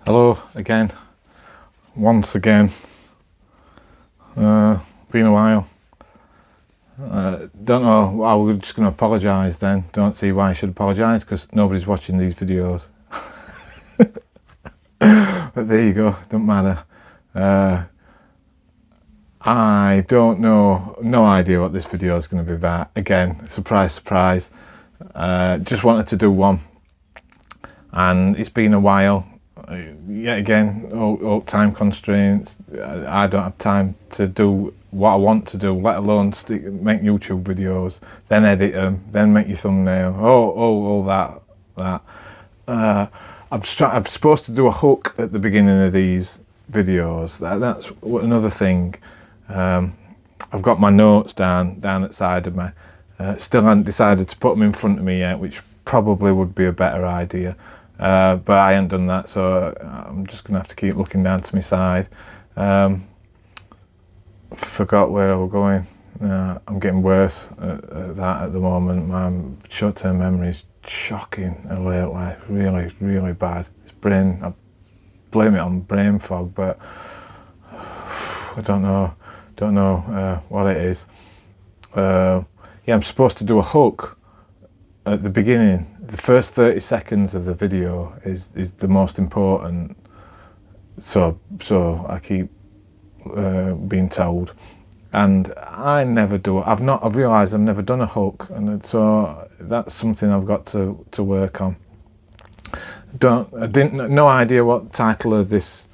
Hello again, once again. Been a while. Don't know, I was just going to apologise then. Don't see why I should apologise, because nobody's watching these videos. But there you go, don't matter. I don't know, no idea what this video is going to be about. Again, surprise, surprise. Just wanted to do one. And it's been a while. Yet again, all time constraints. I don't have time to do what I want to do, let alone make YouTube videos, then edit them, then make your thumbnail. All that. I'm supposed to do a hook at the beginning of these videos. That's another thing. I've got my notes down at the side of me. Still haven't decided to put them in front of me yet, which probably would be a better idea. But I haven't done that, so I'm just going to have to keep looking down to my side. Forgot where I was going. I'm getting worse at that at the moment. My short-term memory is shocking lately. Really, really bad. It's I blame it on brain fog, but I don't know what it is. Yeah, I'm supposed to do a hook at the beginning. The first 30 seconds of the video is the most important, so I keep being told, and I never do it. I've realised I've never done a hook, and so that's something I've got to work on. No idea what the title of this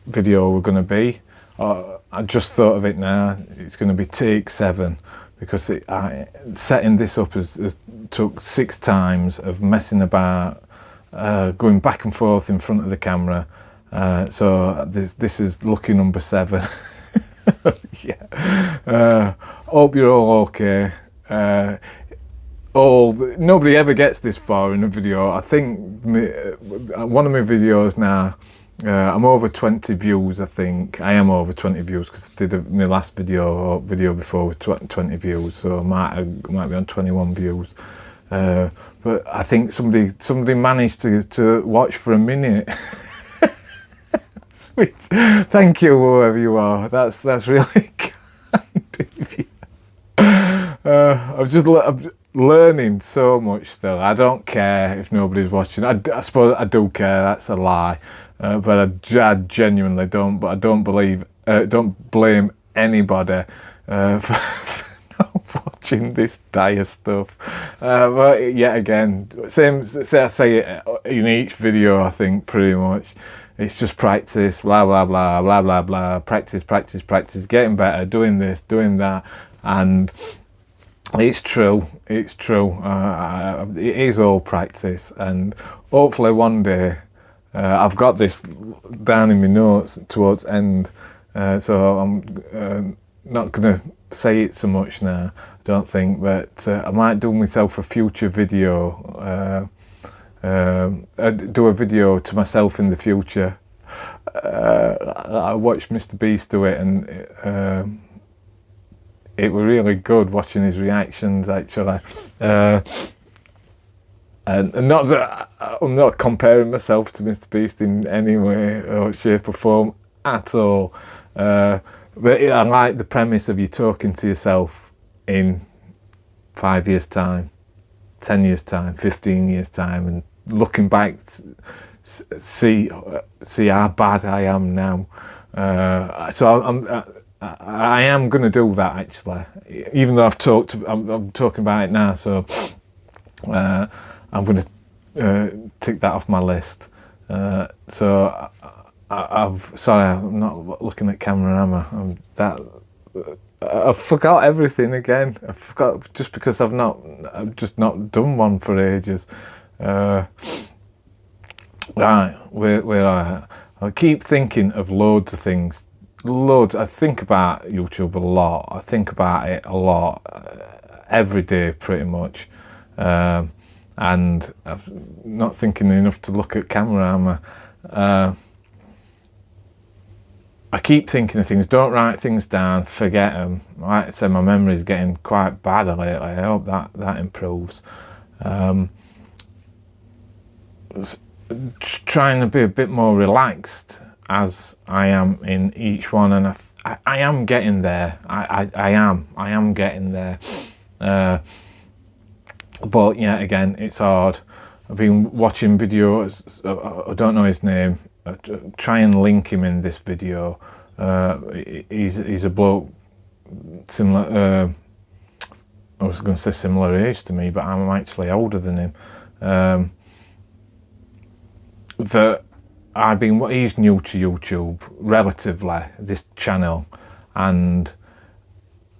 video were going to be. I just thought of it now. It's going to be Take 7. Because setting this up has took 6 times of messing about, going back and forth in front of the camera. So this is lucky number 7. Yeah. Hope you're all okay. Nobody ever gets this far in a video. I think one of my videos now, I'm over 20 views. I think I am over 20 views because I did my last video before with 20 views, so I might be on 21 views. But I think somebody managed to watch for a minute. Sweet, thank you, whoever you are. That's really kind of you. I'm learning so much still. I don't care if nobody's watching. I suppose I do care. That's a lie. But I genuinely don't. But I don't blame anybody for not watching this dire stuff. But yet again, I say it in each video. I think pretty much it's just practice. Blah blah blah blah blah blah. Practice, practice, practice. Getting better. Doing this, doing that, and it's true. It's true. It is all practice, and hopefully one day. I've got this down in my notes towards the end, so I'm not going to say it so much now, I don't think, but I might do myself a future video, do a video to myself in the future. I watched Mr. Beast do it, and it was really good watching his reactions, actually. And not that I'm not comparing myself to Mr. Beast in any way or shape or form at all. But I like the premise of you talking to yourself in 5 years' time, 10 years' time, 15 years' time, and looking back, see how bad I am now. So I am going to do that, actually, even though I'm talking about it now. So. I'm going to tick that off my list. So sorry, I'm not looking at camera, am I? I forgot everything again. I forgot just because I've just not done one for ages. Right, where I keep thinking of loads of things. I think about YouTube a lot. I think about it a lot, every day pretty much. And I'm not thinking enough to look at camera, am I? I keep thinking of things, don't write things down, forget them. Like I said, my memory is getting quite bad lately. I hope that improves. trying to be a bit more relaxed as I am in each one, and I am getting there. I am getting there. But yeah, again, it's hard. I've been watching videos. I don't know his name. Try and link him in this video. He's a bloke similar. I was going to say similar age to me, but I'm actually older than him. That he's new to YouTube, relatively, this channel, and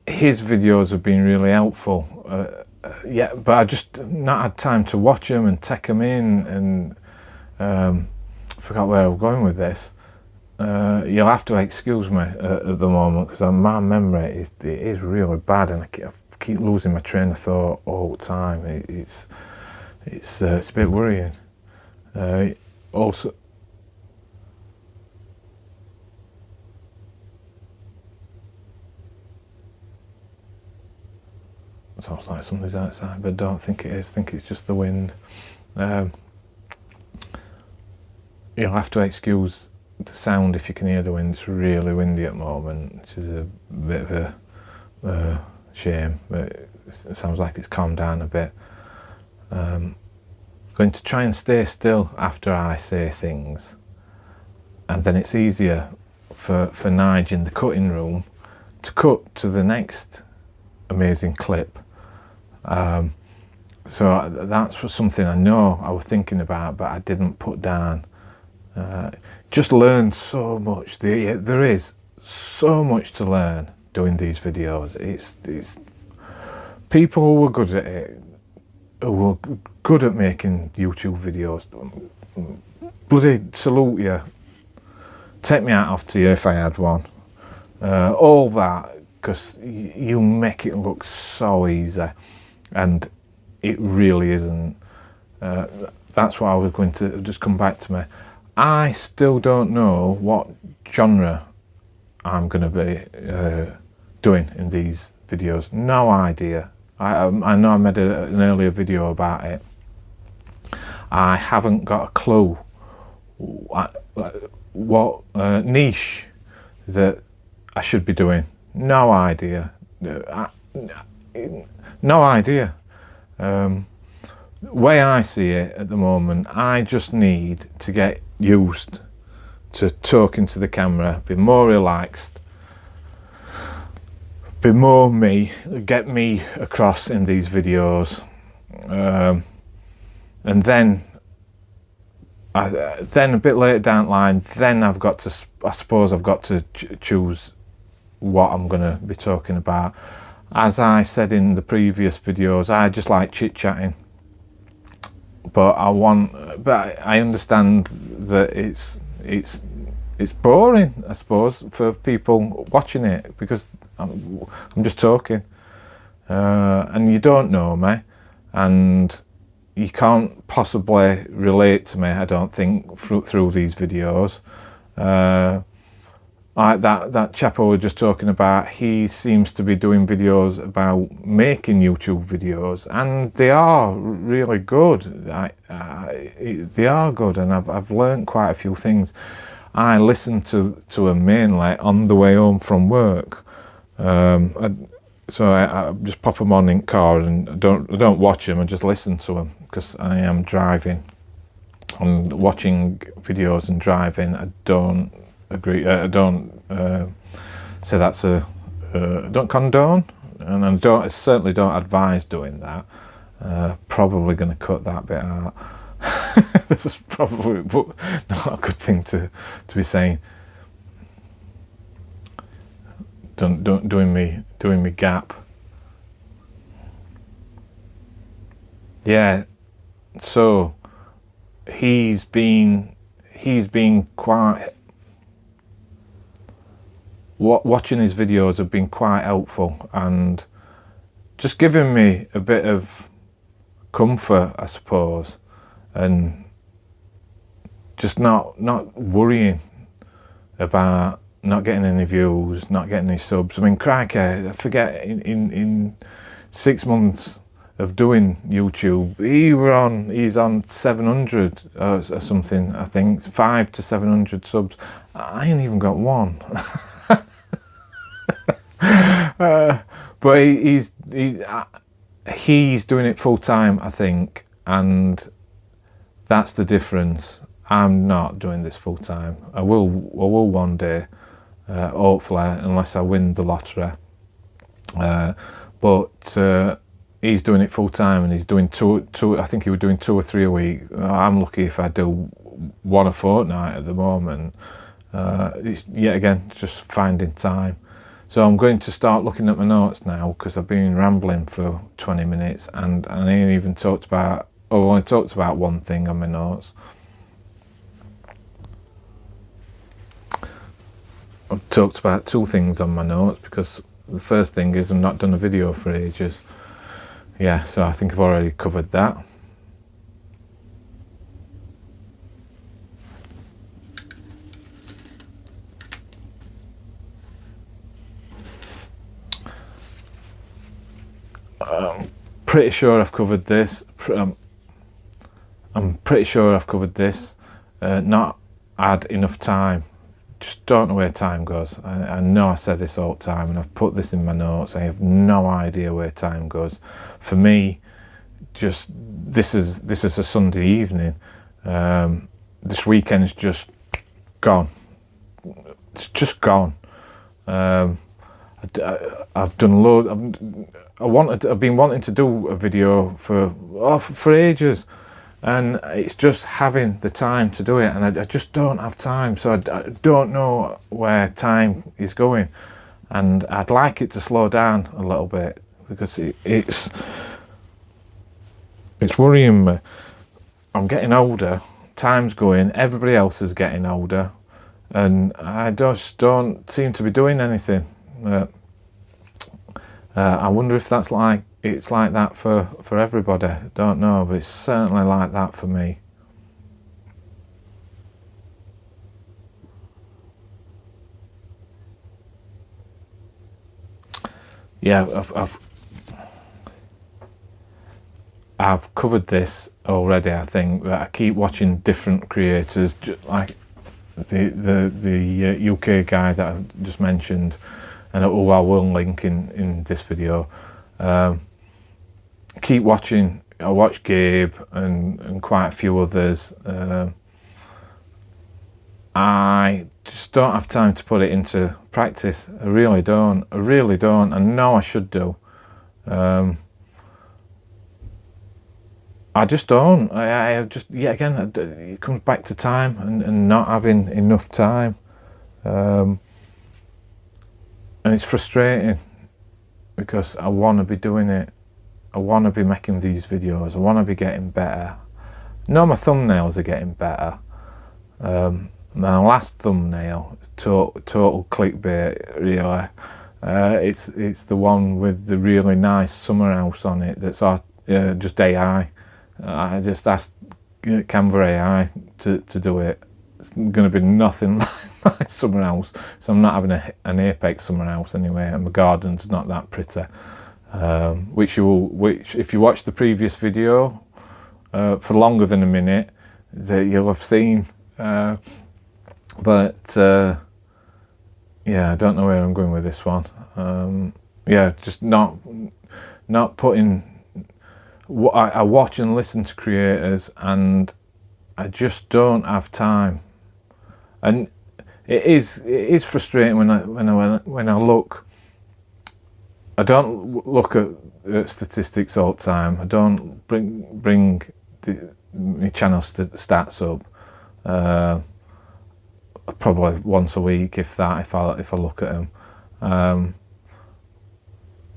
his videos have been really helpful. Yeah, but I just not had time to watch them and take them in, and forgot where I'm going with this. You'll have to excuse me at the moment, because my memory is really bad, and I keep losing my train of thought all the time. It's a bit worrying. Also, sounds like something's outside, but I don't think it is. I think it's just the wind. You'll have to excuse the sound if you can hear the wind. It's really windy at the moment, which is a bit of a shame, but it sounds like it's calmed down a bit. Going to try and stay still after I say things, and then it's easier for Nige in the cutting room to cut to the next amazing clip. So that's something I know I was thinking about, but I didn't put down. Just learn so much. There is so much to learn doing these videos. It's people who were good at it, who were good at making YouTube videos. Bloody salute you. Take me out off to you if I had one. All that, because you make it look so easy, and it really isn't. That's what I was going to just come back to me. I still don't know what genre I'm going to be doing in these videos. No idea. I know I made an earlier video about it. I haven't got a clue what niche that I should be doing. No idea. No idea. The way I see it at the moment, I just need to get used to talking to the camera, be more relaxed, be more me, get me across in these videos, and then a bit later down the line, then I've got to, I suppose I've got to choose what I'm going to be talking about. As I said in the previous videos, I just like chit-chatting, but I understand that it's boring, I suppose, for people watching it, because I'm just talking, and you don't know me, and you can't possibly relate to me, I don't think, through these videos. Like that chap I was just talking about, he seems to be doing videos about making YouTube videos, and they are really good. They are good, and I've learned quite a few things. I listen to him mainly on the way home from work, so I just pop them on in the car, and I don't watch them. I just listen to them, because I am driving, and watching videos and driving, I don't agree. I don't say that's I don't condone, and I certainly don't advise doing that. Probably going to cut that bit out. This is probably not a good thing to be saying. Doing me gap. Yeah. So he's been quite. Watching his videos have been quite helpful, and just giving me a bit of comfort, I suppose, and just not worrying about not getting any views, not getting any subs. I mean, crikey, I forget in 6 months of doing YouTube. He's on 700 or something, I think, 500 to 700 subs. I ain't even got one. But he's doing it full time, I think, and that's the difference. I'm not doing this full time. I will one day, hopefully, unless I win the lottery. But he's doing it full time, and he's doing two. I think he was doing 2 or 3 a week. I'm lucky if I do 1 a fortnight at the moment. Yet again, just finding time. So I'm going to start looking at my notes now, because I've been rambling for 20 minutes, and I ain't even talked about. Oh, I only talked about one thing on my notes. I've talked about 2 things on my notes, because the first thing is I've not done a video for ages. Yeah, so I think I've already covered that. I'm pretty sure I've covered this. I'm pretty sure I've covered this. Not had enough time. Just don't know where time goes. I know I say this all the time, and I've put this in my notes. I have no idea where time goes. For me, just this is a Sunday evening. This weekend's just gone. It's just gone. I've done loads. I've been wanting to do a video for ages, and it's just having the time to do it, and I just don't have time. So I don't know where time is going, and I'd like it to slow down a little bit, because it's worrying me. I'm getting older, time's going, everybody else is getting older, and I just don't seem to be doing anything. I wonder if it's like that for everybody. Don't know, but it's certainly like that for me. Yeah, I've covered this already, I think. But I keep watching different creators, like the UK guy that I just mentioned, and who I will link in this video. Keep watching. I watch Gabe and quite a few others. I just don't have time to put it into practice. I really don't. I know I should do. I just don't. I just, yet again, it comes back to time and not having enough time. And it's frustrating, because I want to be doing it. I want to be making these videos. I want to be getting better. No, my thumbnails are getting better. My last thumbnail, total clickbait, really. It's the one with the really nice summer house on it. That's just AI. I just asked Canva AI to do it. It's going to be nothing like my summer house. So I'm not having an apex summer house anyway, and my garden's not that pretty. Which if you watch the previous video for longer than a minute, that you'll have seen. But yeah, I don't know where I'm going with this one. Yeah, just not putting. I watch and listen to creators, and I just don't have time. And it is frustrating when I look. I don't look at statistics all the time. I don't bring my channel stats up. Probably once a week, if that. If I look at them,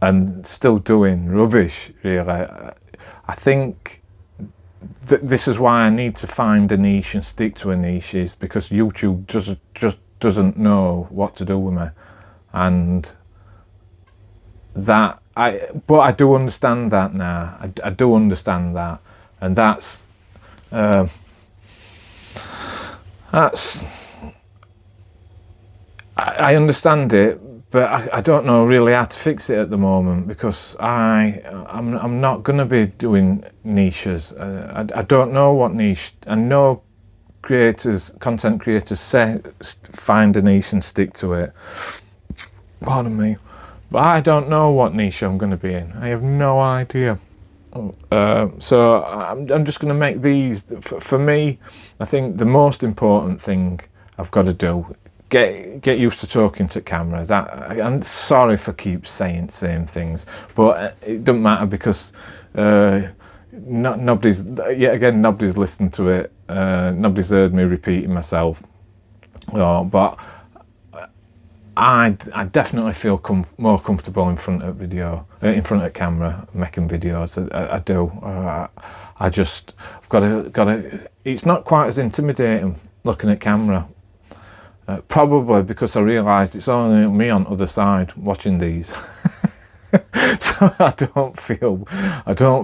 and still doing rubbish. Really, I think this is why I need to find a niche and stick to a niche, is because YouTube just doesn't know what to do with me, and but I do understand that now. I do understand that, and that's I understand it, but I don't know really how to fix it at the moment, because I'm not going to be doing niches. I don't know what niche. I know content creators say find a niche and stick to it. Pardon me. But I don't know what niche I'm going to be in. I have no idea. So I'm just going to make these. For me, I think the most important thing I've got to do, get used to talking to camera. I'm sorry for keep saying same things, but it doesn't matter, because nobody's listened to it. Nobody's heard me repeating myself. But I definitely feel more comfortable in front of camera, making videos. I do. I've got to. It's not quite as intimidating looking at camera. Probably because I realised it's only me on the other side watching these. So I don't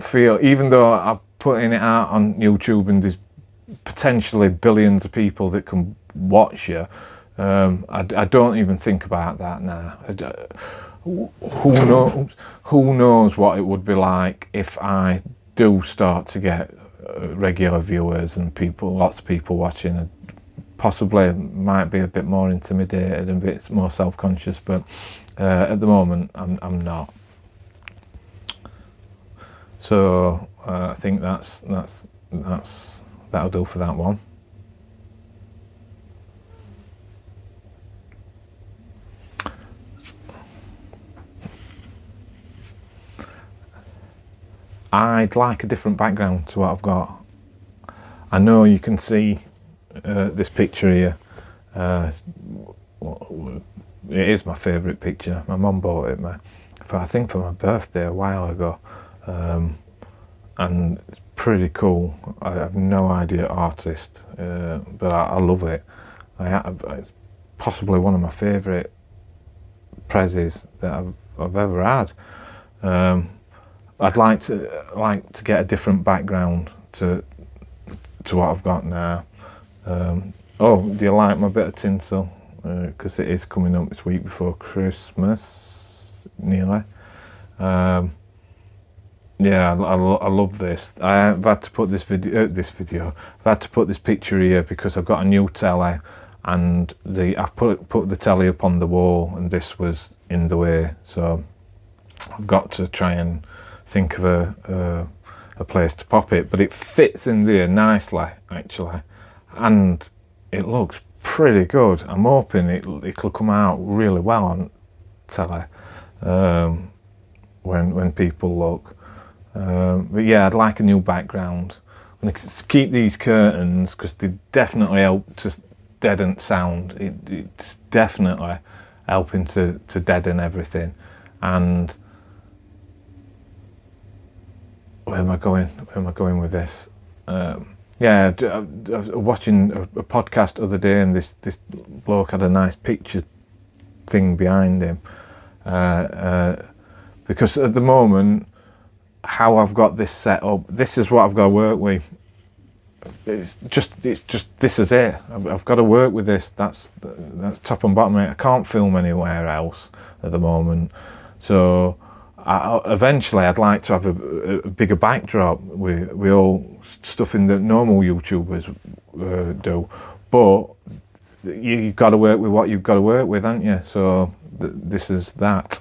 feel, even though I'm putting it out on YouTube and there's potentially billions of people that can watch you, I don't even think about that now. Who knows what it would be like if I do start to get regular viewers and lots of people watching. Possibly might be a bit more intimidated and a bit more self-conscious, but at the moment I'm not. So I think that'll do for that one. I'd like a different background to what I've got. I know you can see this picture here. It is my favourite picture. My mum bought it I think for my birthday a while ago, and it's pretty cool. I have no idea artist, but I love it. It's possibly one of my favourite prezzies that I've ever had. I'd like to get a different background to what I've got now. Oh, do you like my bit of tinsel? Because it is coming up this week before Christmas, nearly. Yeah, I love this. I've had to put this picture here because I've got a new telly, and I put the telly up on the wall, and this was in the way. So I've got to try and think of a place to pop it, but it fits in there nicely actually, and it looks pretty good. I'm hoping it'll come out really well on telly when people look. But yeah, I'd like a new background. I'm going to keep these curtains because they definitely help to deaden sound. It's definitely helping to deaden everything. And where am I going with this? Yeah, I was watching a podcast the other day, and this bloke had a nice picture thing behind him. Because at the moment, how I've got this set up, this is what I've got to work with. It's just this is it. I've got to work with this. That's top and bottom. I can't film anywhere else at the moment. So eventually I'd like to have a bigger backdrop with all stuff in that normal YouTubers do, but you've got to work with what you've got to work with, haven't you? So this is that.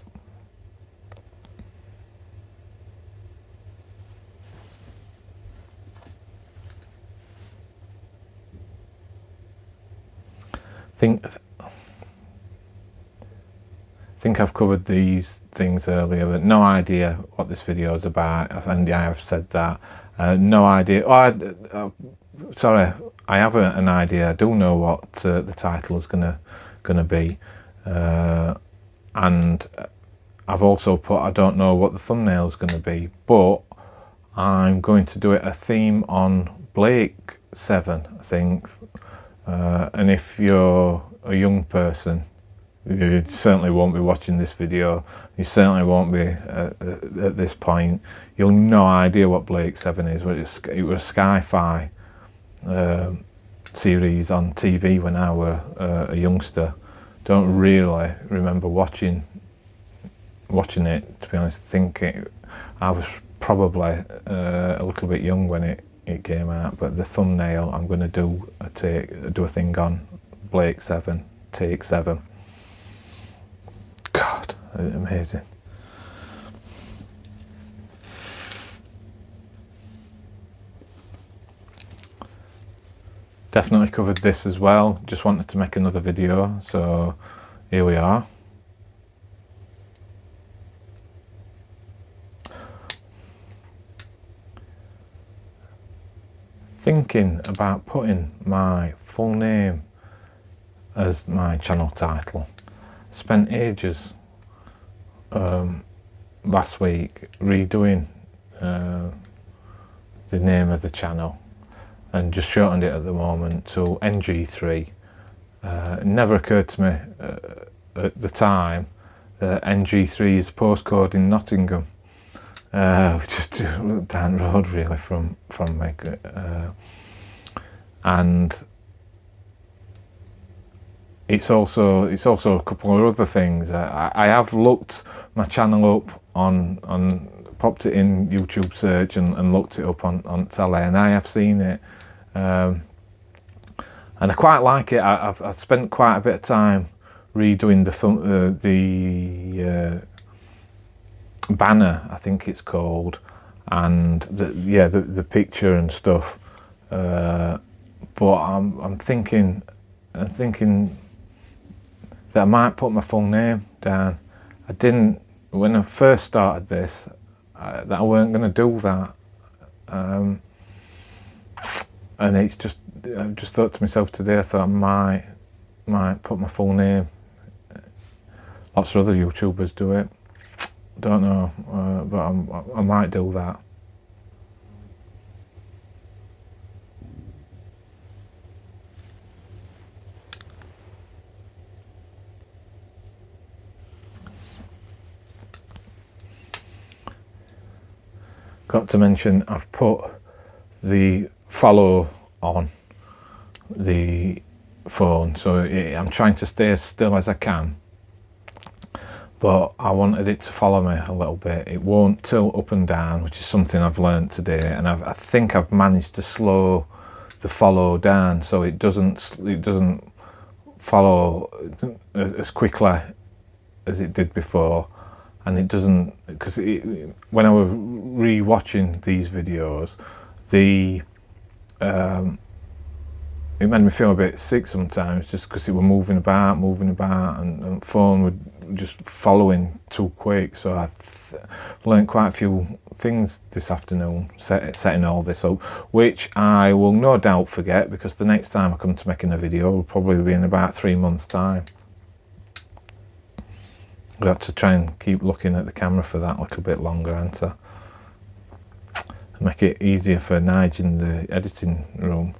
Think I've covered these things earlier, but no idea what this video is about. And yeah, I've said that. No idea. Sorry, I have an idea. I do know what the title is gonna be, and I've also put I don't know what the thumbnail is gonna be, but I'm going to do it a theme on Blake 7, I think. And if you're a young person, you certainly won't be watching this video. You certainly won't be at this point. You'll no idea what Blake 7 is. It was a Sky-Fi series on TV when I were a youngster. don't really remember watching it, to be honest. Thinking I was probably a little bit young when it came out, but the thumbnail I'm going to do a thing on Blake 7, take 7. God, amazing. Definitely covered this as well. Just wanted to make another video, so here we are. Thinking about putting my full name as my channel title. Spent ages last week redoing the name of the channel, and just shortened it at the moment to NG3. It never occurred to me at the time that NG3 is a postcode in Nottingham, which is down the road really from me. And it's also a couple of other things. I have looked my channel up on popped it in YouTube search and looked it up on telly, and I have seen it. And I quite like it. I've spent quite a bit of time redoing the banner, I think it's called, and the picture and stuff. But I'm thinking that I might put my full name down. I didn't when I first started this. That I weren't going to do that. And I just thought to myself today, I thought I might put my full name. Lots of other YouTubers do it. Don't know, but I might do that. Got to mention, I've put the follow on the phone, so I'm trying to stay as still as I can, but I wanted it to follow me a little bit. It won't tilt up and down, which is something I've learned today, and I think I've managed to slow the follow down so it doesn't follow as quickly as it did before. And it doesn't, because when I was re-watching these videos, it made me feel a bit sick sometimes, just because it were moving about, and phone would just following too quick. So I've learned quite a few things this afternoon, setting all this up, which I will no doubt forget, because the next time I come to making a video will probably be in about 3 months' time. I've got to try and keep looking at the camera for that a little bit longer, and make it easier for Nige in the editing room.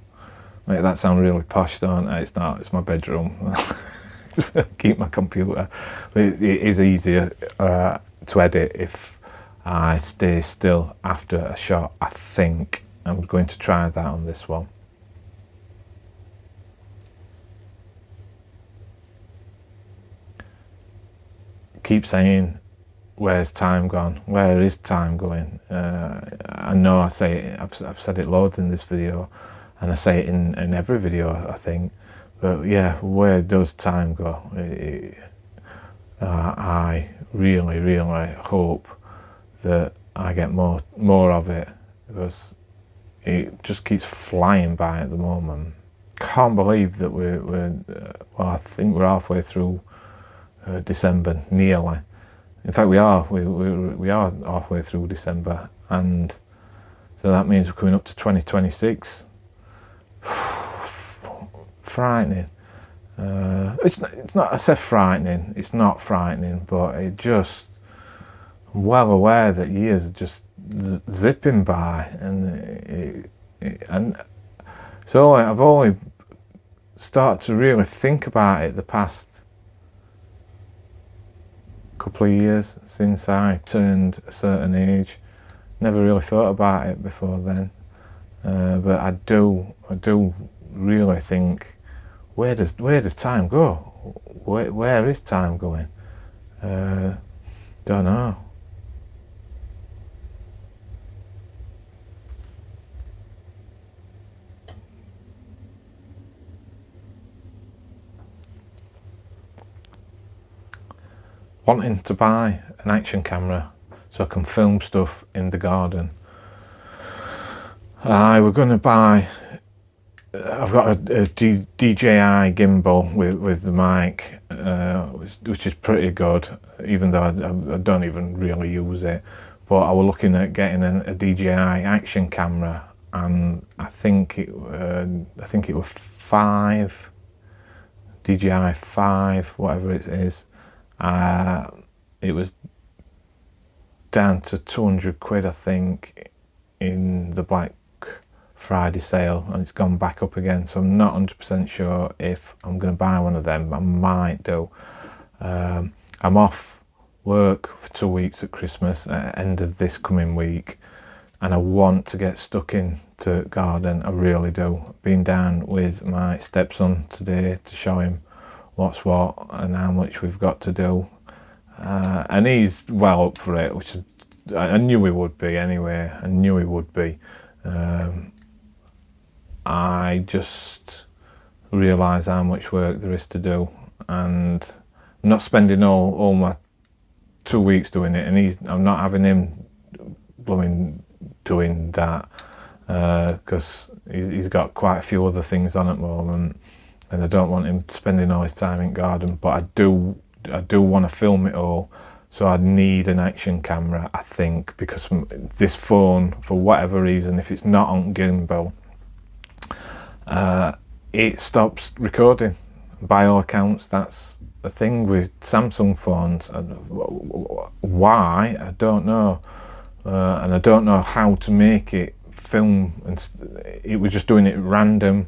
Make that sound really posh, don't I? It's not, it's my bedroom. It's where I keep my computer. But it is easier to edit if I stay still after a shot. I think I'm going to try that on this one. Keep saying, where's time gone? Where is time going? I know I say it, I've said it loads in this video, and I say it in every video, I think. But yeah, where does time go? I really, really hope that I get more of it, because it just keeps flying by at the moment. Can't believe that we're well, I think we're halfway through December, nearly. In fact, we are halfway through December, and so that means we're coming up to 2026. Frightening. It's not. I say frightening. It's not frightening, but it just. I'm well aware that years are just zipping by, and so I've only started to really think about it the past couple of years since I turned a certain age. Never really thought about it before then, but I do really think, where does time go? where is time going? Don't know. Wanting to buy an action camera so I can film stuff in the garden. I were going to buy, I've got a DJI gimbal with the mic, which is pretty good, even though I don't even really use it. But I was looking at getting a DJI action camera, and I think it was 5 DJI 5, whatever it is. It was down to 200 quid, I think, in the Black Friday sale, and it's gone back up again, so I'm not 100% sure if I'm going to buy one of them. I might do. I'm off work for 2 weeks at Christmas, at the end of this coming week, and I want to get stuck into garden. I really do. Been down with my stepson today to show him what's what and how much we've got to do, and he's well up for it, which I knew he would be anyway. I knew he would be. I just realise how much work there is to do, and I'm not spending all my 2 weeks doing it, and I'm not having him doing that, because he's got quite a few other things on at the moment, and I don't want him spending all his time in garden. But I do want to film it all, so I need an action camera, I think, because this phone, for whatever reason, if it's not on gimbal, it stops recording. By all accounts, that's the thing with Samsung phones. Why, I don't know, and I don't know how to make it film. And it was just doing it random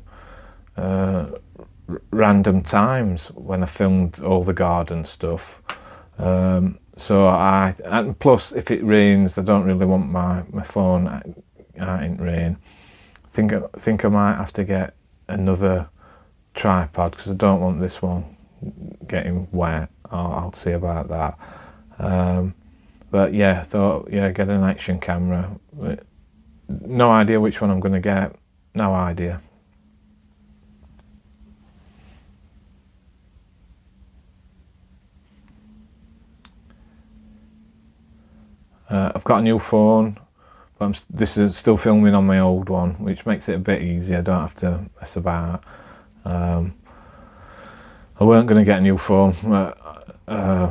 times when I filmed all the garden stuff. So and plus, if it rains, I don't really want my phone out in rain. I think I might have to get another tripod, because I don't want this one getting wet. I'll see about that. But yeah, I thought, yeah, get an action camera. No idea which one I'm going to get. No idea. I've got a new phone, but this is still filming on my old one, which makes it a bit easier. I don't have to mess about. I weren't going to get a new phone. My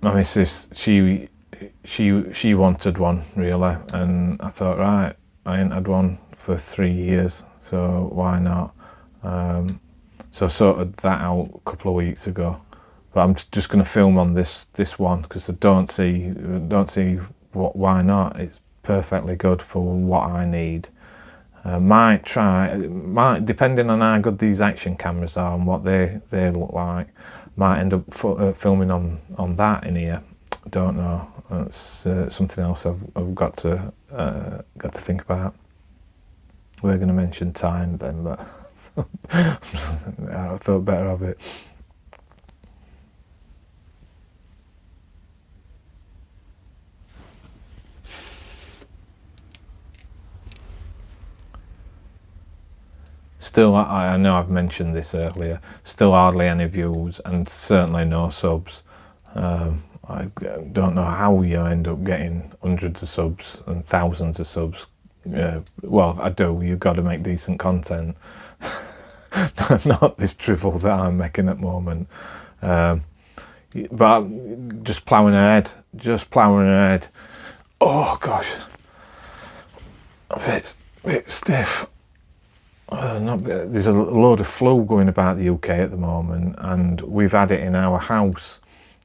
missus, she wanted one really, and I thought, right, I ain't had one for 3 years, so why not? So I sorted that out a couple of weeks ago. But I'm just going to film on this one, because I don't see why not. It's perfectly good for what I need. Might depending on how good these action cameras are and what they look like, might end up filming on that in here. Don't know. That's something else I've got to think about. We're going to mention time then, but I thought better of it. Still, I know I've mentioned this earlier, still hardly any views, and certainly no subs. I don't know how you end up getting hundreds of subs and thousands of subs. Well, I do. You've got to make decent content. Not this drivel that I'm making at the moment. But just ploughing ahead. Oh gosh, a bit stiff. There's a load of flu going about the UK at the moment, and we've had it in our house.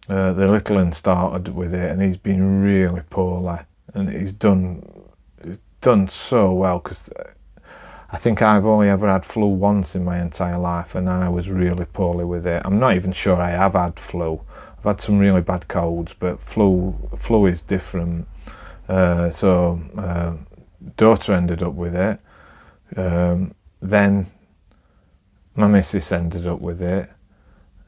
The little one started with it, and he's been really poorly, and he's done so well, because I think I've only ever had flu once in my entire life, and I was really poorly with it. I'm not even sure I have had flu. I've had some really bad colds, but flu is different. So daughter ended up with it. Then my missus ended up with it.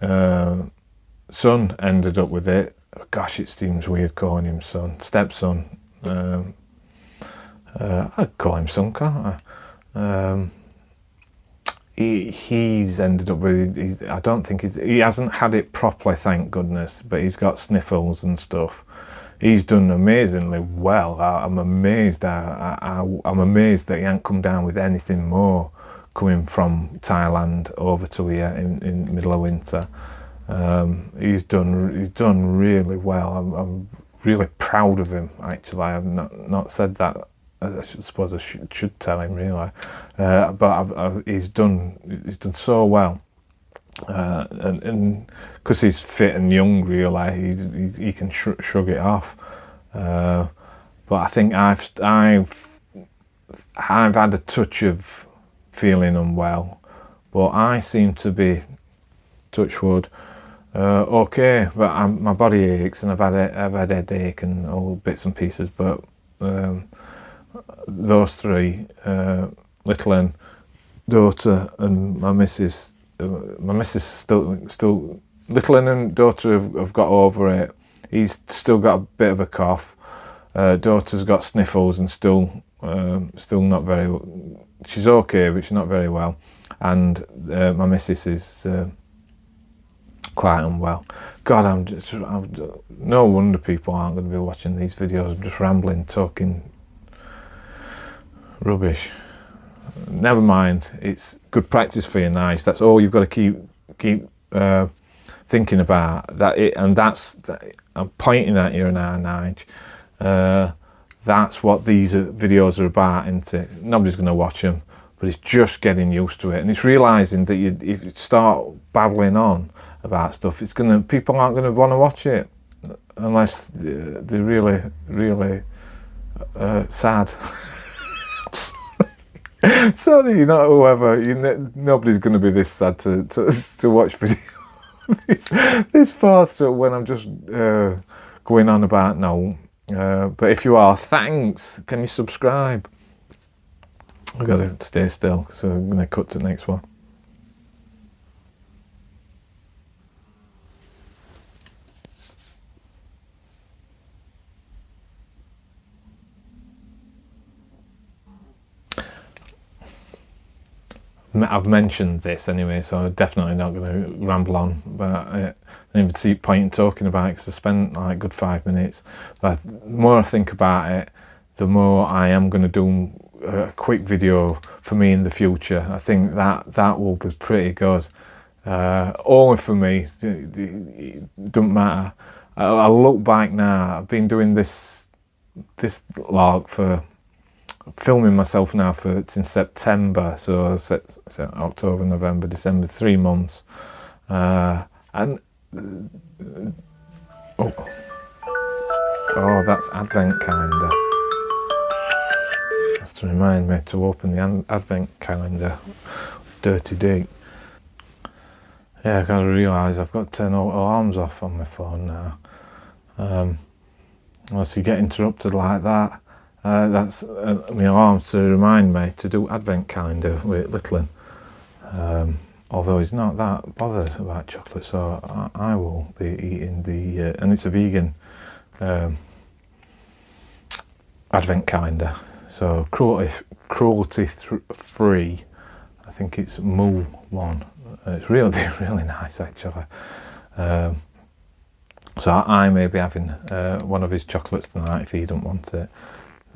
son ended up with it. Gosh, it seems weird calling him son. Stepson. I'd call him son, can't I? He's ended up with, I don't think he hasn't had it properly, thank goodness, but he's got sniffles and stuff. He's done amazingly well. I'm amazed. I'm amazed that he hasn't come down with anything more coming from Thailand over to here in middle of winter. He's done really well. I'm really proud of him, actually. I've not said that. I suppose I should tell him, really, but he's done so well, and because he's fit and young, really, he can shrug it off. But I think I've had a touch of feeling unwell, but I seem to be, touch wood, okay. But my body aches, and I've had headache and all bits and pieces, but. Those three, little and daughter and my missus still, little and daughter have got over it. He's still got a bit of a cough. Daughter's got sniffles and still not very. She's okay, but she's not very well. And my missus is quite unwell. God, I'm no wonder people aren't going to be watching these videos. I'm just rambling, talking rubbish. Never mind. It's good practice for your eyes. That's all you've got to keep thinking about. I'm pointing at you now, Nige. That's what these videos are about, isn't it? Nobody's going to watch them, but it's just getting used to it, and it's realising that if you start babbling on about stuff, people aren't going to want to watch it unless they're really, really sad. Sorry, not whoever. Nobody's going to be this sad to watch video this far through when I'm just going on about no. But if you are, thanks. Can you subscribe? I've got to stay still, so I'm going to cut to the next one. I've mentioned this anyway, so I'm definitely not going to ramble on. But I don't even see point in talking about it because I spent like a good 5 minutes. But the more I think about it, the more I am going to do a quick video for me in the future. I think that will be pretty good. Only for me, it doesn't matter. I look back now. I've been doing this log for. Filming myself now since September, so October, November, December, 3 months, and oh, that's Advent calendar. That's to remind me to open the Advent calendar with Dirty Dick. Yeah, I gotta realise I've got to turn all alarms off on my phone now. Unless you get interrupted like that. That's my alarm to remind me to do Advent calendar with Littlin. Although he's not that bothered about chocolate, so I will be eating and it's a vegan Advent calendar. So cruelty free. I think it's Moo one. It's really really nice actually. So I may be having one of his chocolates tonight if he don't want it.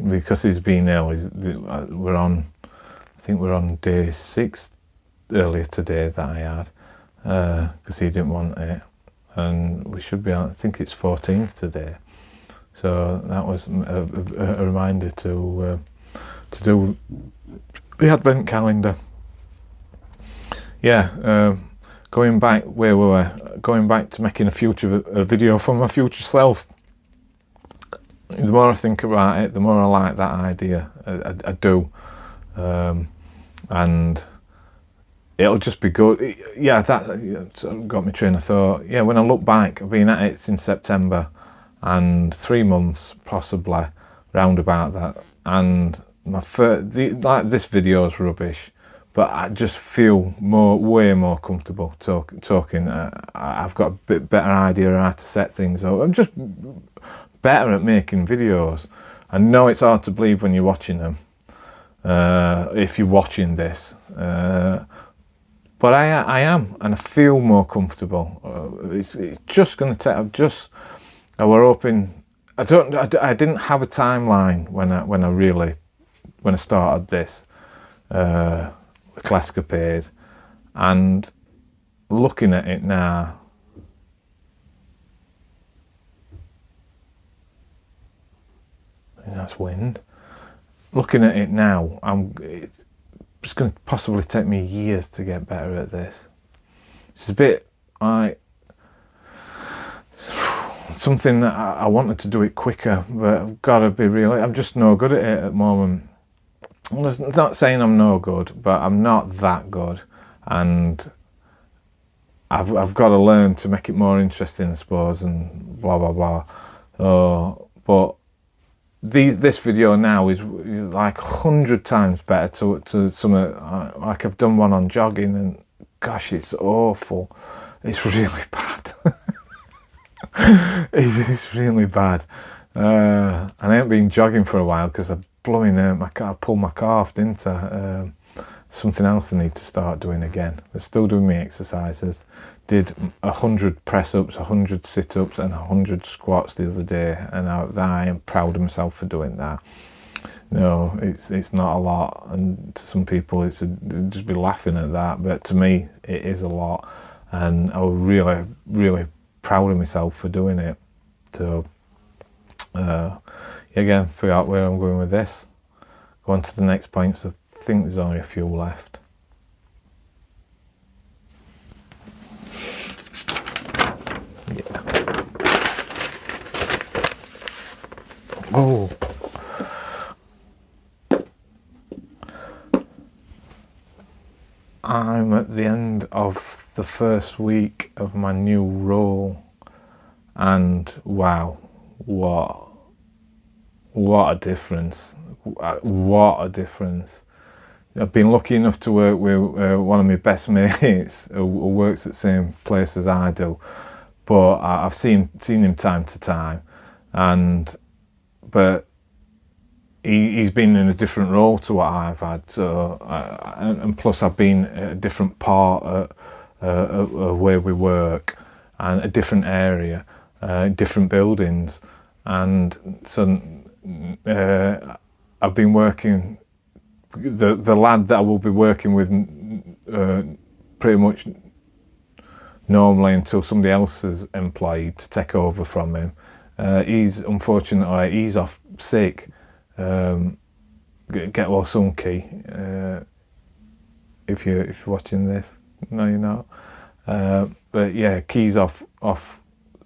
Because he's been ill, I think we're on day 6 earlier today that I had, because he didn't want it, and we should be on, I think it's 14th today, so that was a reminder to do the Advent calendar. Yeah, going back where we were, going back to making a video for my future self. The more I think about it, the more I like that idea. I do, and it'll just be good. Yeah, that got me train of thought. Yeah, when I look back, I've been at it since September, and 3 months possibly, round about that. And this video is rubbish, but I just feel way more comfortable talking. I've got a bit better idea how to set things up. I'm just better at making videos. I know it's hard to believe when you're watching them, if you're watching this, but I am, and I feel more comfortable. It's just going to take. I were hoping. I didn't have a timeline when I started this Classcapade, and looking at it now, that's wind. Looking at it now, it's going to possibly take me years to get better at this. It's a bit like something that I wanted to do it quicker, but I've got to be real. I'm just no good at it at the moment. I'm not saying I'm no good, but I'm not that good, and I've got to learn to make it more interesting, I suppose, and blah blah blah. But this video now is like 100 times better to some, like I've done one on jogging, and gosh, it's awful. It's really bad. It's really bad. And I ain't been jogging for a while because I pulled my calf, didn't I? Something else I need to start doing again. I'm still doing my exercises. Did 100 press-ups, 100 sit-ups and 100 squats the other day, and I am proud of myself for doing that. No, it's not a lot, and to some people they'd just be laughing at that, but to me it is a lot, and I was really proud of myself for doing it. So again, figure out where I'm going with this. Go on to the next point. So I think there's only a few left. Yeah. Oh. I'm at the end of the first week of my new role, and wow, what a difference. What a difference. I've been lucky enough to work with one of my best mates who works at the same place as I do, but I've seen him time to time, but he's been in a different role to what I've had. So and plus I've been at a different part of where we work, and a different area, different buildings, and so I've been working. The lad that I will be working with pretty much normally until somebody else is employed to take over from him. Unfortunately he's off sick. Get well some key. If you're watching this, no you're not. But yeah, Key's off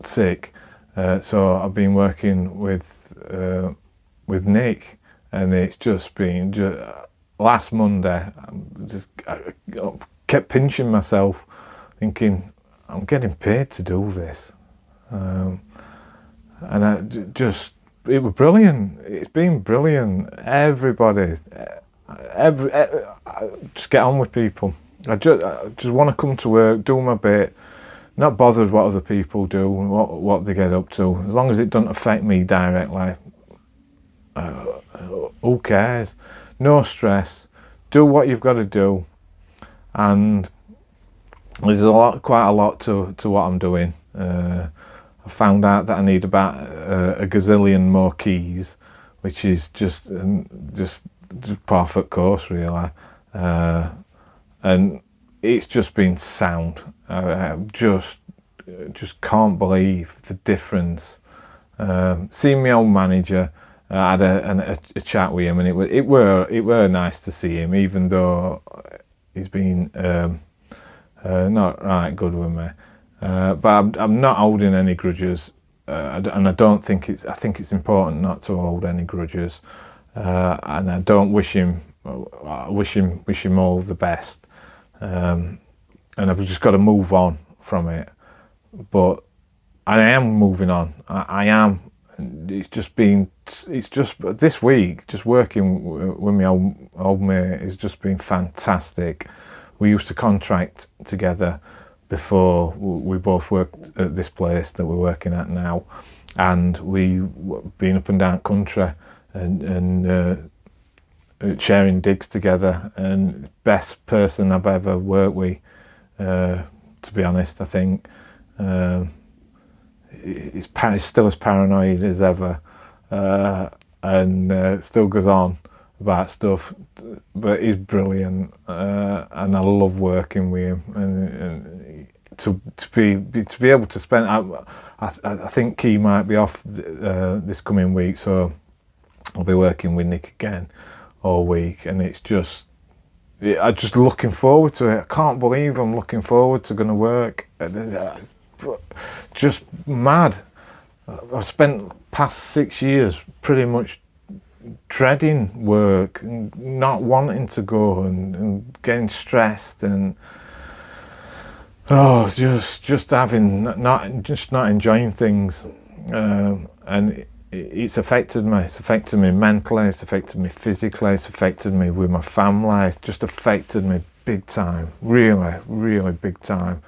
sick. So I've been working with Nick, and it's just been last Monday. I kept pinching myself, thinking I'm getting paid to do this, and it was brilliant. It's been brilliant. Everybody, just get on with people. I just want to come to work, do my bit, not bothered what other people do, what they get up to, as long as it doesn't affect me directly. Who cares? No stress. Do what you've got to do, and there's quite a lot to what I'm doing. I found out that I need about a gazillion more keys, which is just perfect course really, and it's just been sound. I just can't believe the difference. Seeing my old manager, I had a chat with him, and it were nice to see him, even though he's been not right good with me. But I'm not holding any grudges, and I think it's important not to hold any grudges, and I don't wish him. I wish him all the best, and I've just got to move on from it. But I am moving on. I am it's just this week, just working with my old mate has just been fantastic. We used to contract together before we both worked at this place that we're working at now, and we been up and down country and sharing digs together, and best person I've ever worked with, to be honest. I think he's still as paranoid as ever, and still goes on about stuff, but he's brilliant, and I love working with him, and to be able to spend. I think Key might be off this coming week, so I'll be working with Nick again all week, and it's just, I'm just looking forward to it. I can't believe I'm looking forward to going to work. Just mad. I've spent past 6 years pretty much dreading work and not wanting to go and getting stressed and just having not enjoying things, and it's affected me. It's affected me mentally, it's affected me physically, it's affected me with my family. It's just affected me big time, really big time.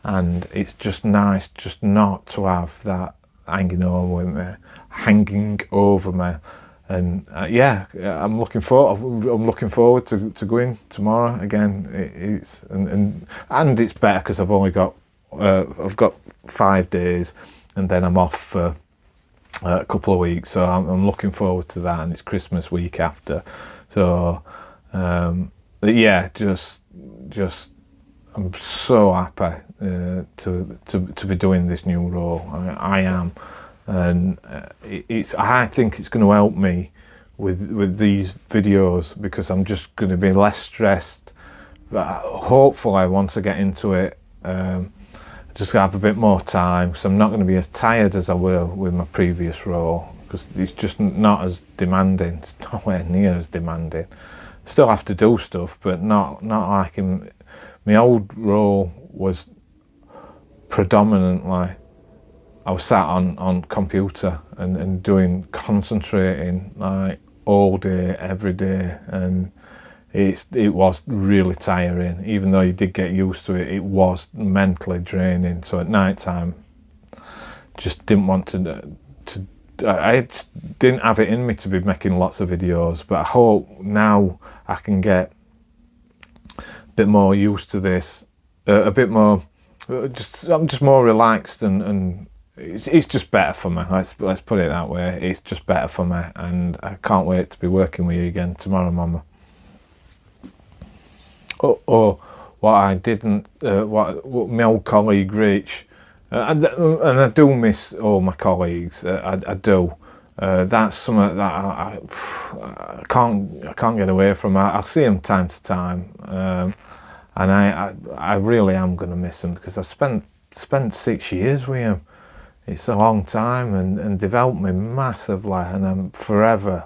And it's just nice just not to have that hanging over me. And I'm looking forward to going tomorrow again. And it's better because I've only got 5 days, and then I'm off for a couple of weeks, so I'm looking forward to that, and it's Christmas week after. So just I'm so happy to be doing this new role. I am, and I think it's going to help me with these videos, because I'm just going to be less stressed. But hopefully, once I get into it, just have a bit more time, because I'm not going to be as tired as I will with my previous role, because it's just not as demanding. It's nowhere near as demanding. Still have to do stuff, but not like in my old role. Was predominantly I was sat on computer and concentrating like all day, every day, and it was really tiring. Even though you did get used to it, it was mentally draining. So at night time, just didn't want to. I didn't have it in me to be making lots of videos. But I hope now I can get a bit more used to this, a bit more. I'm just more relaxed, and it's just better for me. Let's put it that way. It's just better for me, and I can't wait to be working with you again tomorrow, Mama. What I didn't, what my old colleague Rich, and I do miss all my colleagues. I do. That's something that I can't get away from. I'll see them time to time, and I really am going to miss them, because I've spent 6 years with him. It's a long time, and they've helped me massively, and I'm forever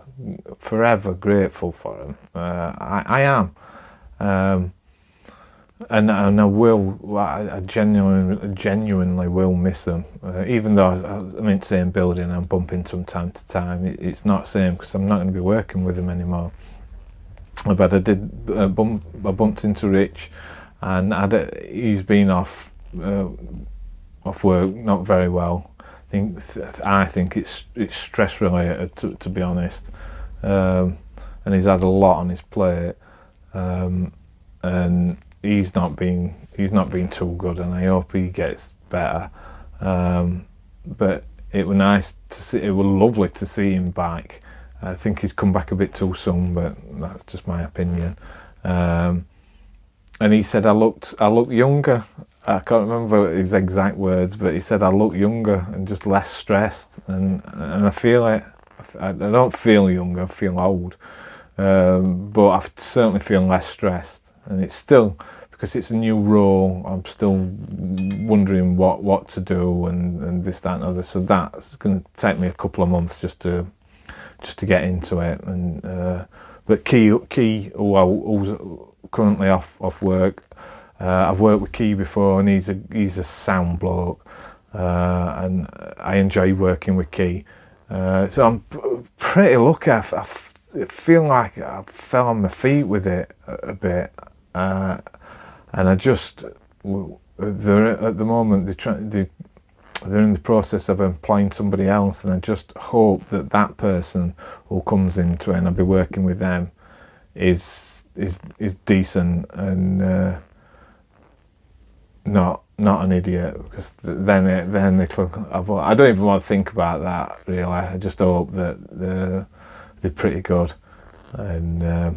grateful for them. I am. And I will. I genuinely will miss them. Even though I'm in the same building, I bump into them time to time. It's not the same, because I'm not going to be working with them anymore. But I did I bumped into Rich, and he's been off work, not very well. I think it's stress related, to be honest, and he's had a lot on his plate, and he's not been too good, and I hope he gets better. But it was nice to see. It was lovely to see him back. I think he's come back a bit too soon, but that's just my opinion. And he said I looked younger. I can't remember his exact words, but he said I look younger and just less stressed, and I feel it. I don't feel younger, I feel old, but I certainly feel less stressed. And it's still, because it's a new role, I'm still wondering what to do and this, that and other. So that's going to take me a couple of months just to get into it. And but Key, who's currently off work. I've worked with Key before, and he's a sound bloke, and I enjoy working with Key. So I'm pretty lucky. Feel like I fell on my feet with it a bit, and I just they're at the moment they're in the process of employing somebody else, and I just hope that that person who comes into it and I'll be working with them is decent and not an idiot, because then it'll I don't even want to think about that really. I just hope that they're pretty good, and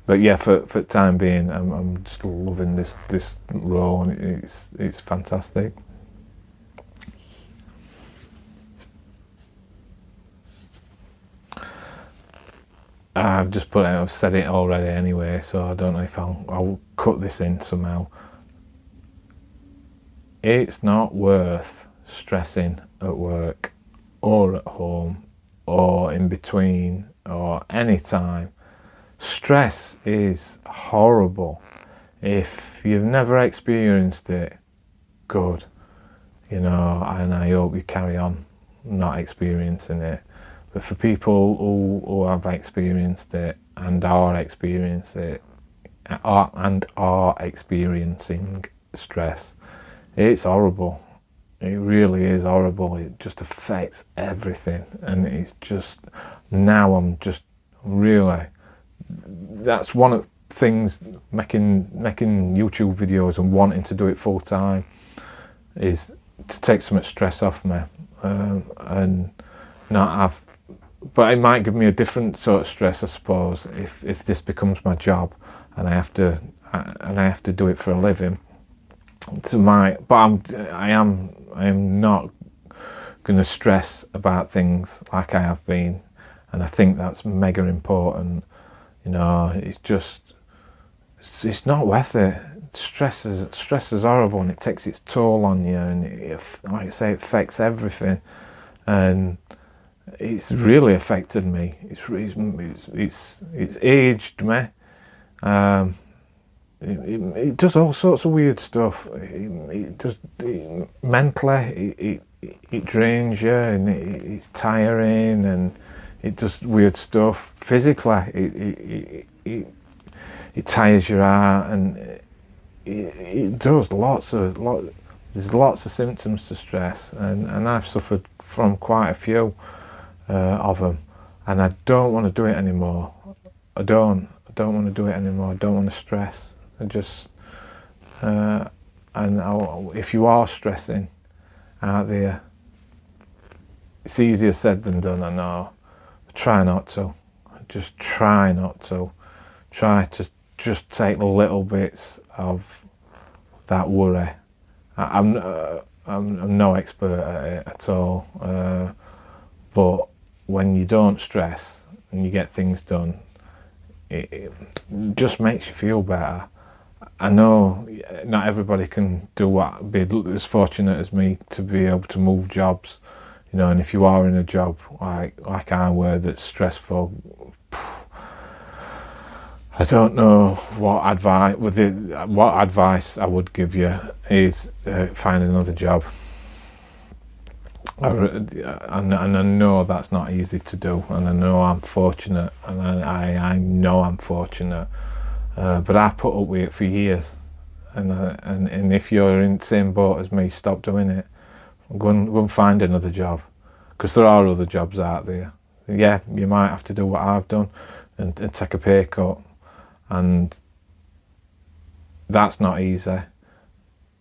but yeah, for the time being, I'm just loving this role, and it's fantastic. I've just put it, I've said it already anyway, so I don't know if I'll cut this in somehow. It's not worth stressing at work or at home or in between or any time. Stress is horrible. If you've never experienced it, good, and I hope you carry on not experiencing it. But for people who have experienced it and are experiencing stress, it's horrible. It really is horrible. It just affects everything, and it's just now I'm just really. That's one of the things making YouTube videos and wanting to do it full time is to take some stress off me, and not have. But it might give me a different sort of stress, I suppose, if this becomes my job and I have to do it for a living. I am not going to stress about things like I have been, and I think that's mega important. It's not worth it. Stress is horrible, and it takes its toll on you, and like I say, it affects everything, and it's really affected me. It's aged me. It does all sorts of weird stuff. Mentally, it drains you, and it's tiring, and it does weird stuff. Physically, it tires you out, and it does there's lots of symptoms to stress, and I've suffered from quite a few of them, and I don't want to do it anymore. I don't want to do it anymore. I don't want to stress. I just if you are stressing out there, it's easier said than done, I know. Try not to. Just try not to. Try to just take little bits of that worry. I'm no expert at it at all, but when you don't stress and you get things done, it just makes you feel better. I know not everybody can be as fortunate as me to be able to move jobs, and if you are in a job like I were that's stressful, I don't know what advice I would give you is find another job. And I know that's not easy to do, and I know I'm fortunate, and I know I'm fortunate, but I put up with it for years, and if you're in the same boat as me, stop doing it. Go and find another job, because there are other jobs out there. Yeah, you might have to do what I've done and take a pay cut, and that's not easy,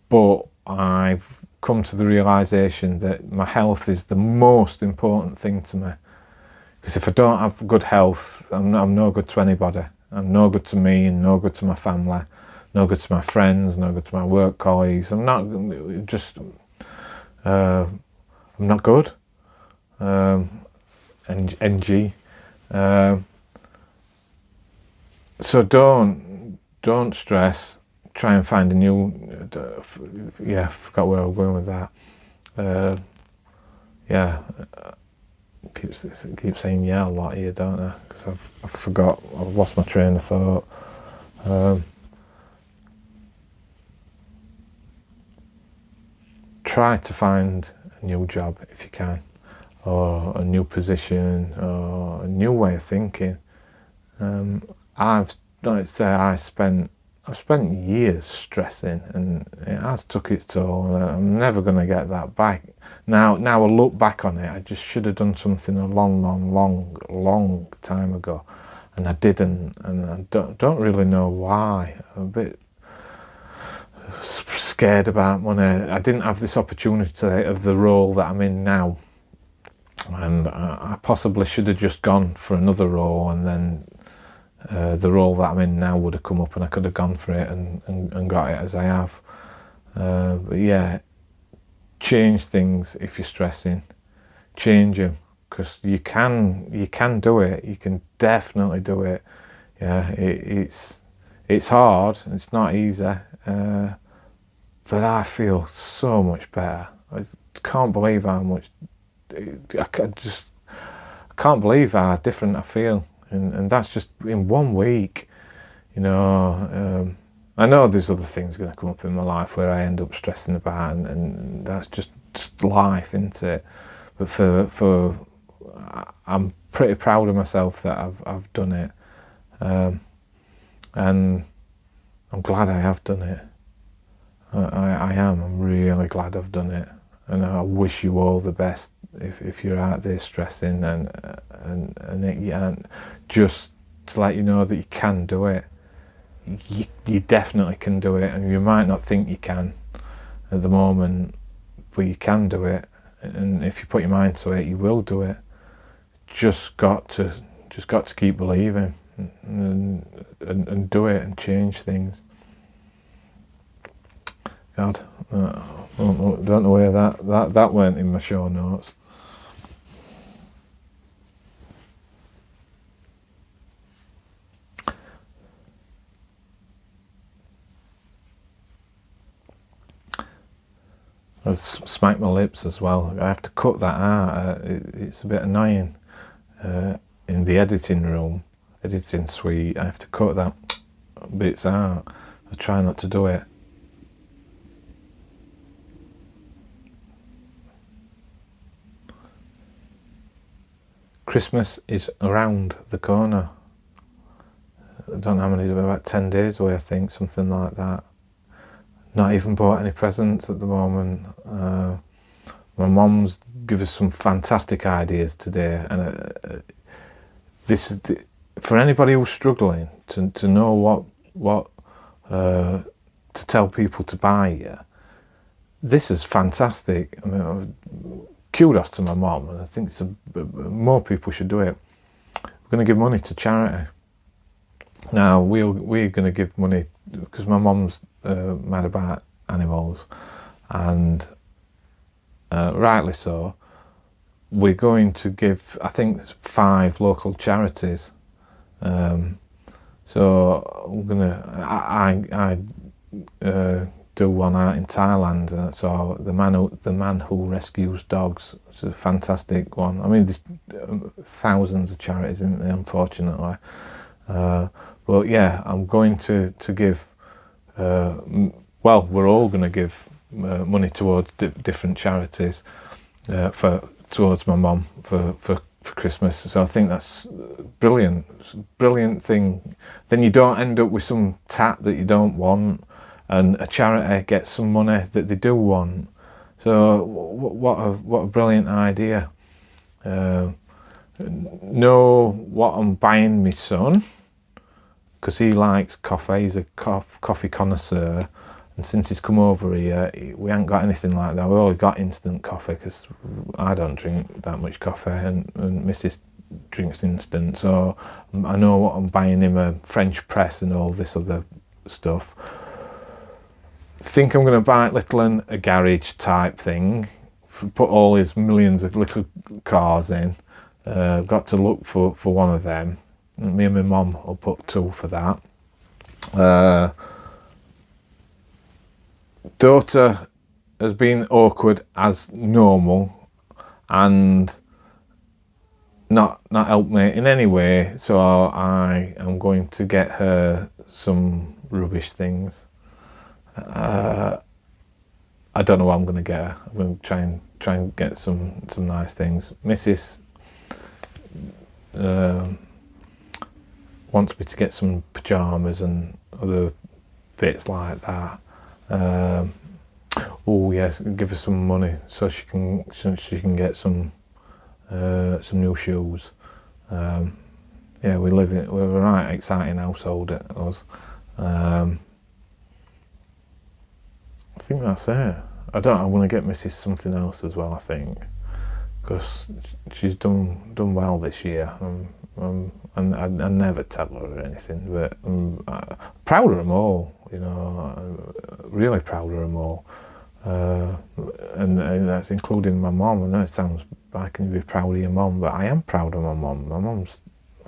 but I've come to the realisation that my health is the most important thing to me, because if I don't have good health, I'm no good to anybody. I'm no good to me, and no good to my family, no good to my friends, no good to my work colleagues. I'm not good. NG. So don't stress. Try and find a new. I forgot where I'm going with that. Keep saying yeah a lot here, don't I? Because I've forgot. I've lost my train of thought. Try to find a new job if you can. or a new position or a new way of thinking. I've spent years stressing, and it has took its toll, and I'm never going to get that back. Now I look back on it, I just should have done something a long time ago, and I didn't, and I don't really know why. I'm a bit scared about money. I didn't have this opportunity of the role that I'm in now, and I possibly should have just gone for another role, and then the role that I'm in now would have come up, and I could have gone for it and got it as I have. But yeah, change things if you're stressing. Change them, because you can do it. You can definitely do it. Yeah, it's hard. It's not easy, but I feel so much better. I can't believe how much. I can't believe how different I feel. And that's just in 1 week, you know. I know there's other things going to come up in my life where I end up stressing about, and that's just life, isn't it? But I'm pretty proud of myself that I've done it, and I'm glad I have done it. I am. I'm really glad I've done it, and I wish you all the best if you're out there stressing, and just to let you know that you can do it. You definitely can do it, and you might not think you can at the moment, but you can do it, and if you put your mind to it, you will do it. Just got to keep believing and do it and change things. God, I don't know where that went in my show notes. I smacked my lips as well. I have to cut that out. It's a bit annoying in the editing suite. I have to cut that bits out. I try not to do it. Christmas is around the corner. I don't know how many, about 10 days away, I think, something like that. Not even bought any presents at the moment. My mum's given us some fantastic ideas today, and this is for anybody who's struggling to know what to tell people to buy you. This is fantastic. I mean, kudos to my mum, and I think more people should do it. We're going to give money to charity. Now we're going to give money because my mum's mad about animals, and rightly so. We're going to give, I think, 5 local charities. So we're gonna. I do one out in Thailand. So the man who rescues dogs. It's a fantastic one. I mean, there's thousands of charities, isn't there, unfortunately. But yeah, I'm going to give. Well, we're all going to give money towards different charities towards my mum for Christmas. So I think that's brilliant. It's a brilliant thing. Then you don't end up with some tat that you don't want, and a charity gets some money that they do want. So what a brilliant idea. Know what I'm buying my son, because he likes coffee. He's a coffee connoisseur, and since he's come over here, we ain't got anything like that. We've only got instant coffee because I don't drink that much coffee, and Mrs. drinks instant. So I know what I'm buying him, a French press and all this other stuff. Think I'm going to buy Little a garage type thing, put all his millions of little cars in. Got to look for one of them. Me and my mum will put 2 for that. Daughter has been awkward as normal and not helped me in any way, so I am going to get her some rubbish things. I don't know what I'm going to get her. I'm going to try and try and get some nice things. Mrs. Wants me to get some pyjamas and other bits like that. Oh yes, give her some money so she can get some new shoes. Yeah, we're a right exciting household at us. I think that's it. I want to get Mrs. something else as well, I think, because she's done well this year. And I never tell her or anything, but I'm proud of them all, you know, really proud of them all. And that's including my mum. I know it sounds bad, can you be proud of your mum? But I am proud of my mum. My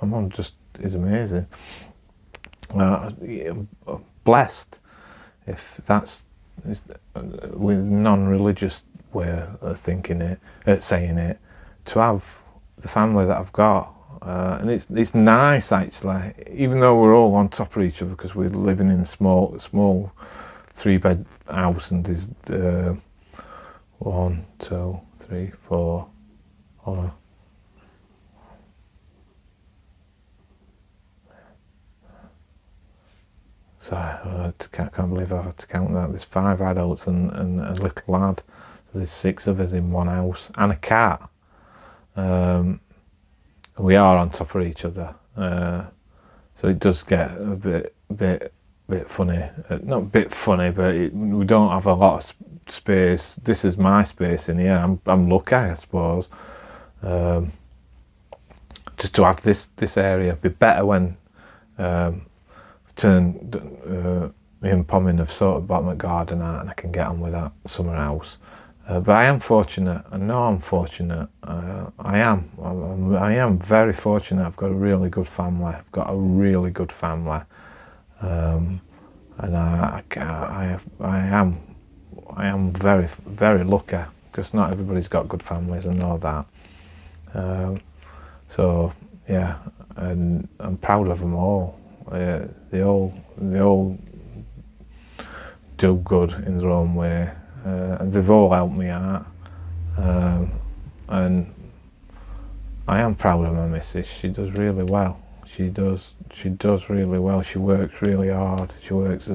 mum just is amazing. Blessed, if that's with non-religious way of thinking it, saying it, to have the family that I've got. And it's nice actually, even though we're all on top of each other because we're living in a small 3-bed house, and there's 1, 2, 3, 4. Sorry, I can't believe I had to count that. There's 5 adults and a little lad. So there's 6 of us in one house and a cat. We are on top of each other, so it does get a bit funny. Not a bit funny, but we don't have a lot of space. This is my space in here. I'm lucky, I suppose, just to have this area. It'd be better when me and Pomming have sorted about my garden out and I can get on with that somewhere else. But I am fortunate. I know I'm fortunate. I am very fortunate. I've got a really good family. And I am very, very lucky, because not everybody's got good families. I know that. So yeah, and I'm proud of them all. They all do good in their own way. And they've all helped me out, and I am proud of my missus. She does really well. She does really well. She works really hard. She works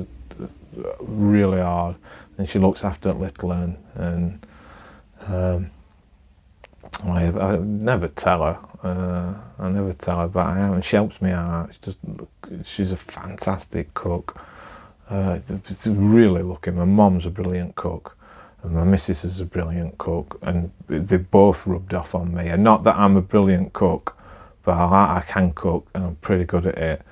really hard, and she looks after little and I never tell her. But I am, and she helps me out. She's a fantastic cook. It's really lucky. My mum's a brilliant cook, and my missus is a brilliant cook, and they both rubbed off on me. And not that I'm a brilliant cook, but I can cook and I'm pretty good at it,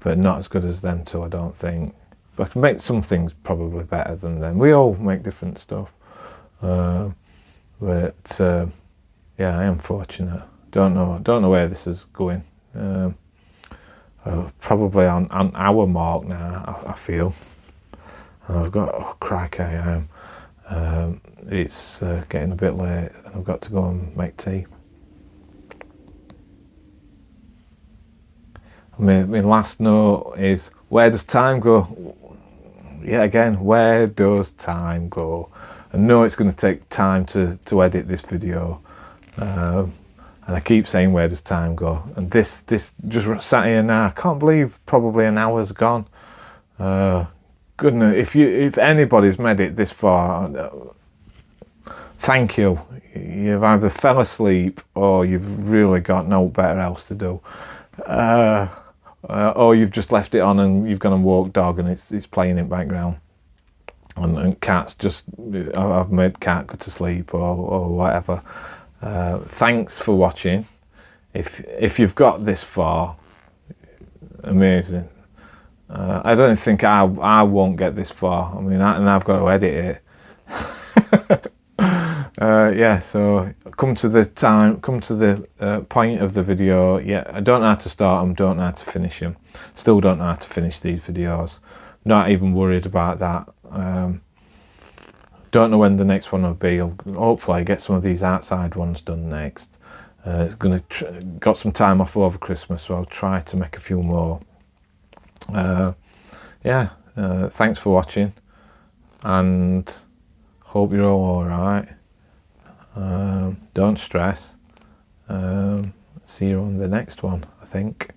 but not as good as them two, I don't think. But I can make some things probably better than them. We all make different stuff, but yeah, I am fortunate. Don't know where this is going. Probably on hour mark now, I feel. And I've got, oh crikey, I am. It's getting a bit late and I've got to go and make tea. My last note is, where does time go? Yeah, again, where does time go? I know it's going to take time to edit this video. And I keep saying, where does time go? And this just sat here now. I can't believe probably an hour's gone. Goodness, if anybody's made it this far, thank you. You've either fell asleep or you've really got no better else to do. Or you've just left it on and you've gone and walked dog and it's playing in background. And cats just, I've made cat go to sleep or whatever. Thanks for watching. If you've got this far, amazing. I don't think I won't get this far. I mean, and I've got to edit it. Yeah, so come to the point of the video. Yeah, I don't know how to start them, don't know how to finish them. Still don't know how to finish these videos. Not even worried about that. Don't know when the next one will be. Hopefully I get some of these outside ones done next. Got some time off over Christmas, so I'll try to make a few more. Yeah, thanks for watching, and hope you're all alright. Don't stress. See you on the next one, I think.